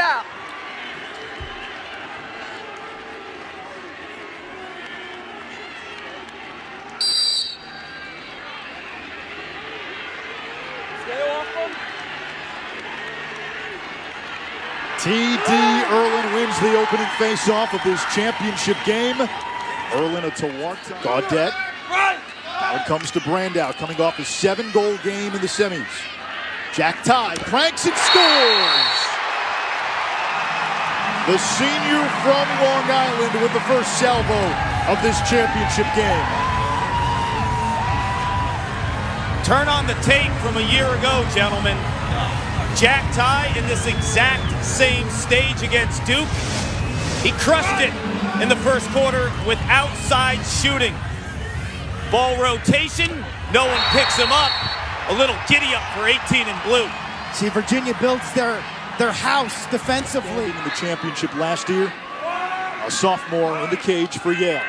foul. T.D. Erlin wins the opening face-off of this championship game. Erlin a Tawarta. Gaudette. Now it comes to Brandow, coming off a 7-goal game in the semis. Jack Ty cranks and scores! The senior from Long Island with the first salvo of this championship game. Turn on the tape from a year ago, gentlemen. Jack Ty in this exact same stage against Duke. He crushed it in the first quarter with outside shooting. Ball rotation, no one picks him up. A little giddy up for 18 in blue. See, Virginia builds their house defensively. In the championship last year, a sophomore in the cage for Yale.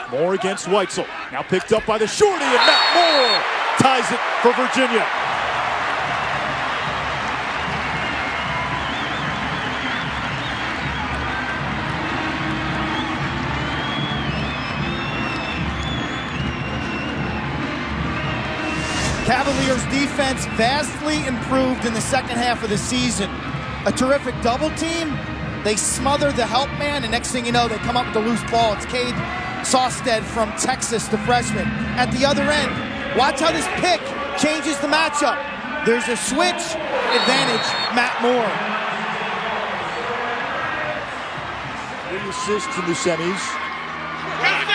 Moore against Weitzel. Now picked up by the shorty, and Matt Moore ties it for Virginia. Cavaliers defense vastly improved in the second half of the season. A terrific double team. They smother the help man, and next thing you know, they come up with the loose ball. It's Cade Sawstead from Texas, the freshman. At the other end, watch how this pick changes the matchup. There's a switch, advantage, Matt Moore. 3 assists in the semis.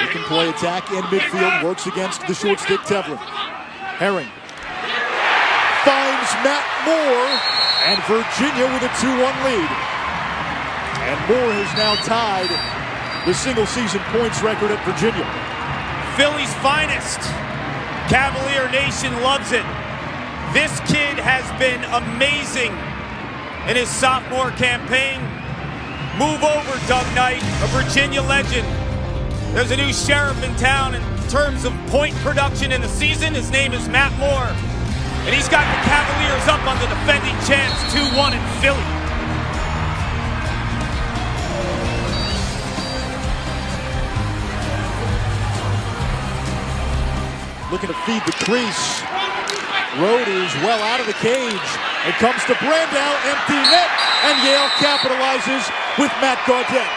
He can play attack and midfield, works against the short stick Tevlin. Herring finds Matt Moore, and Virginia with a 2-1 lead. And Moore has now tied the single-season points record at Virginia. Philly's finest. Cavalier Nation loves it. This kid has been amazing in his sophomore campaign. Move over, Doug Knight, a Virginia legend. There's a new sheriff in town in terms of point production in the season. His name is Matt Moore. And he's got the Cavaliers up on the defending champs 2-1 in Philly. Looking to feed the crease. Rode is well out of the cage. It comes to Brandow, empty net, and Yale capitalizes with Matt Gaudette.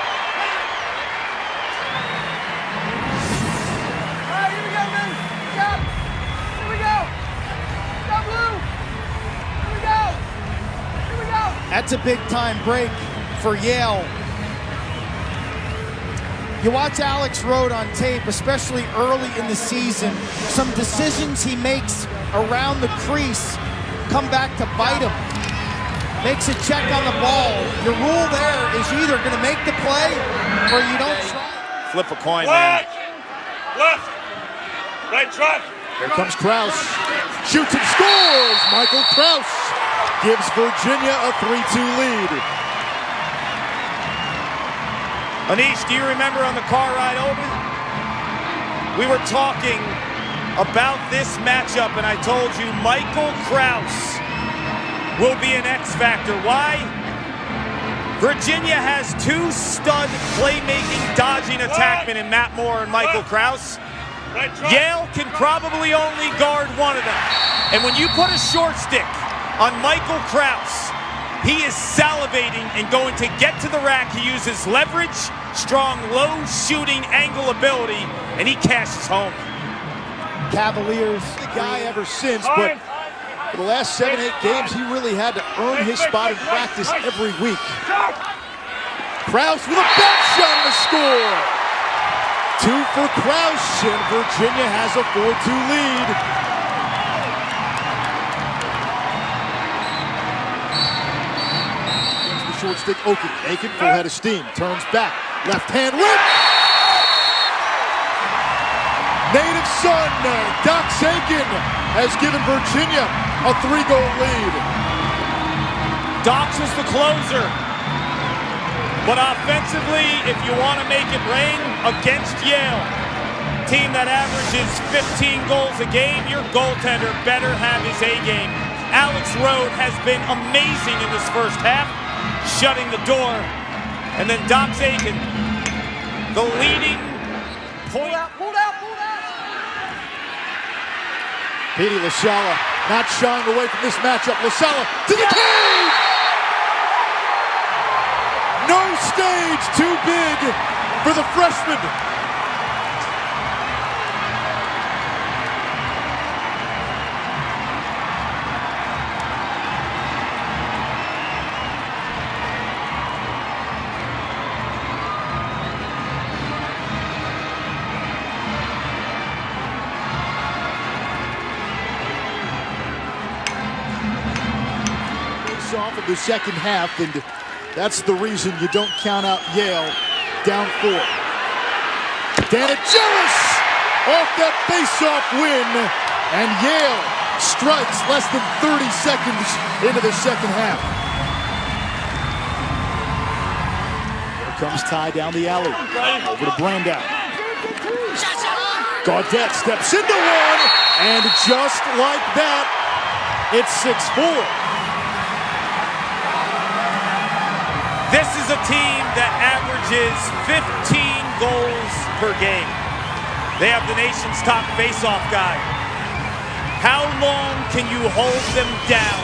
That's a big-time break for Yale. You watch Alex Rode on tape, especially early in the season. Some decisions he makes around the crease come back to bite him. Makes a check on the ball. Your rule there is you're either going to make the play or you don't try. Flip a coin, man. Left. Right, drive. Here comes Krause. Shoots and scores! Michael Krause gives Virginia a 3-2 lead. Anish, do you remember on the car ride over? We were talking about this matchup, and I told you Michael Krause will be an X factor. Why? Virginia has 2 stud playmaking, dodging attackmen in Matt Moore and Michael Krause. Yale can probably only guard one of them. And when you put a short stick on Michael Krause, he is salivating and going to get to the rack. He uses leverage, strong low shooting angle ability, and he cashes home. Cavaliers. The guy ever since, but for the last 7-8 games, he really had to earn his spot in practice every week. Krause with a bounce shot and a score. 2 for Krause, and Virginia has a 4-2 lead. Short stick, Oki. Aiken, full head of steam. Turns back. Left hand rip. Native son, Doc Aiken, has given Virginia a 3-goal lead. Doc's is the closer. But offensively, if you want to make it rain against Yale, team that averages 15 goals a game, your goaltender better have his A game. Alex Rode has been amazing in this first half, shutting the door. And then Doc Aiken, the leading point. Pulled out. Petey LaSala not shying away from this matchup. LaSala to the cage! No stage too big for the freshman. Off of the second half, and that's the reason you don't count out Yale down 4. Danigelis off that face-off win, and Yale strikes less than 30 seconds into the second half. Here comes Ty down the alley, over to Brandow. Gaudette steps into one, and just like that, it's 6-4. This is a team that averages 15 goals per game. They have the nation's top face-off guy. How long can you hold them down?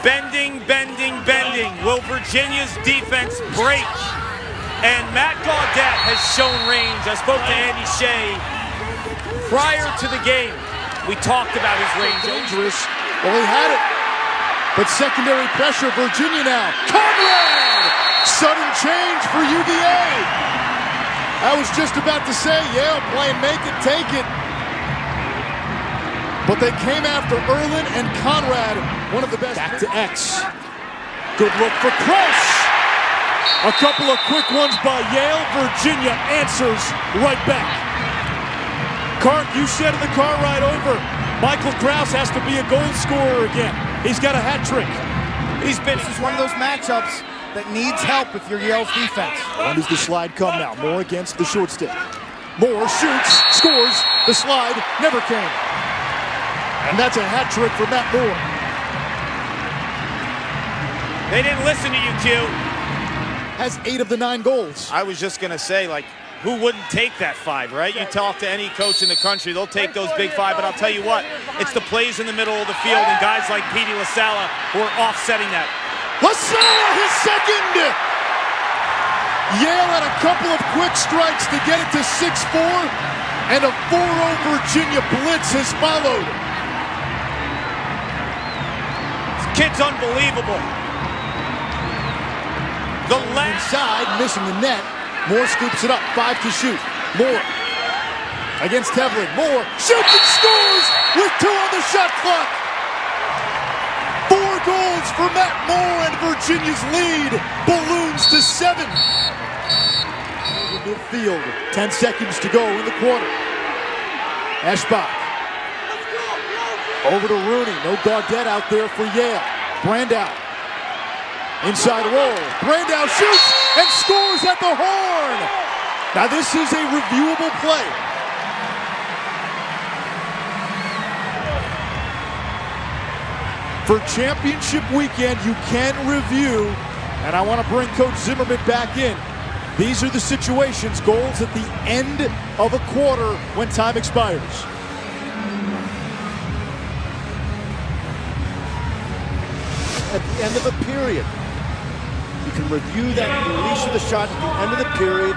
Bending. Will Virginia's defense break? And Matt Gaudette has shown range. I spoke to Andy Shea prior to the game. We talked about his range. Dangerous. Well, he had it. But secondary pressure, Virginia now. Conrad! Sudden change for UVA. I was just about to say, yeah, playing make it, take it. But they came after Erlin and Conrad, one of the best. Back to X. Good look for Krause. A couple of quick ones by Yale. Virginia answers right back. Clark, you said in the car ride over, Michael Krause has to be a goal scorer again. He's got a hat trick. This is one of those matchups that needs help if you're Yale's defense. When does the slide come now? Moore against the short stick. Moore shoots, scores. The slide never came. And that's a hat trick for Matt Moore. They didn't listen to you, Q. Has 8 of the 9 goals. I was just going to say, like, who wouldn't take that 5, right? You talk to any coach in the country, they'll take those big 5, but I'll tell you what, it's the plays in the middle of the field and guys like Petey LaSala who are offsetting that. LaSala, his second! Yale had a couple of quick strikes to get it to 6-4, and a 4-0 Virginia blitz has followed. This kid's unbelievable. The last inside, missing the net. Moore scoops it up, 5 to shoot. Moore against Tevlin. Moore shoots and scores with 2 on the shot clock. 4 goals for Matt Moore, and Virginia's lead balloons to 7. Over midfield, 10 seconds to go in the quarter. Eschbach over to Rooney. No Gaudette out there for Yale. Brandow. Inside roll. Brandow shoots and scores at the horn. Now this is a reviewable play. For championship weekend, you can review, and I want to bring Coach Zimmerman back in. These are the situations, goals at the end of a quarter when time expires. At the end of a period, you can review that release of the shot at the end of the period.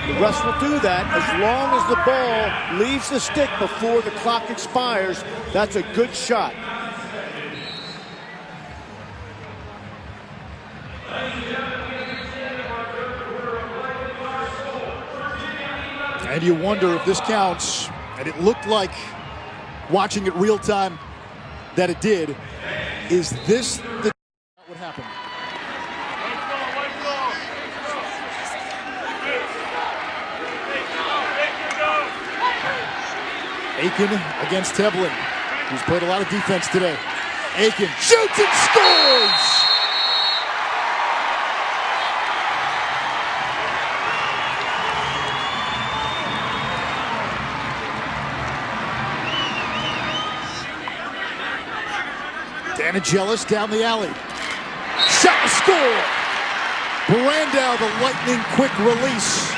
The rest will do that as long as the ball leaves the stick before the clock expires. That's a good shot. And you wonder if this counts, and it looked like, watching it real time, that it did. Is this the what happened? Aiken against Tevlin, who's played a lot of defense today. Aiken shoots and scores! Vanigelis down the alley. Shot and score! Brandow, the lightning quick release.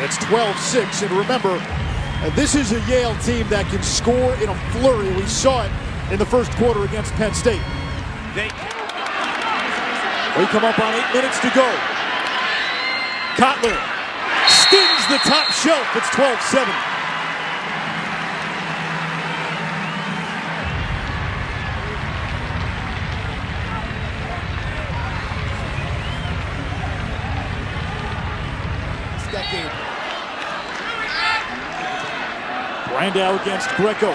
It's 12-6, and remember, this is a Yale team that can score in a flurry. We saw it in the first quarter against Penn State. We come up on 8 minutes to go. Kotler stings the top shelf. It's 12-7. Decade. Brandow against Greco.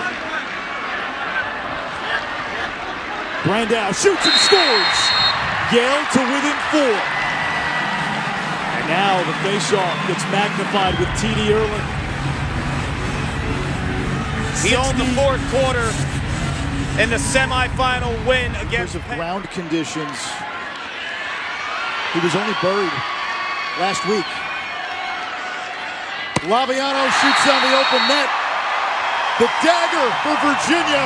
Brandow shoots and scores. Yale to within 4. And now the faceoff gets magnified with T.D. Erling. He owned the fourth quarter in the semifinal win against Because of ground conditions, he was only buried last week. Laviano shoots on the open net. The dagger for Virginia,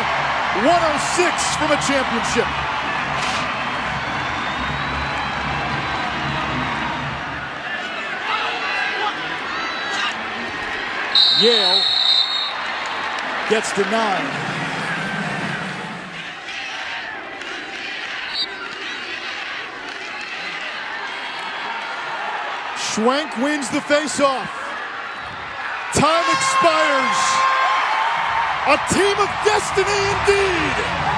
106 from a championship. Yale gets to 9. Schwenk wins the faceoff. Time expires. A team of destiny indeed.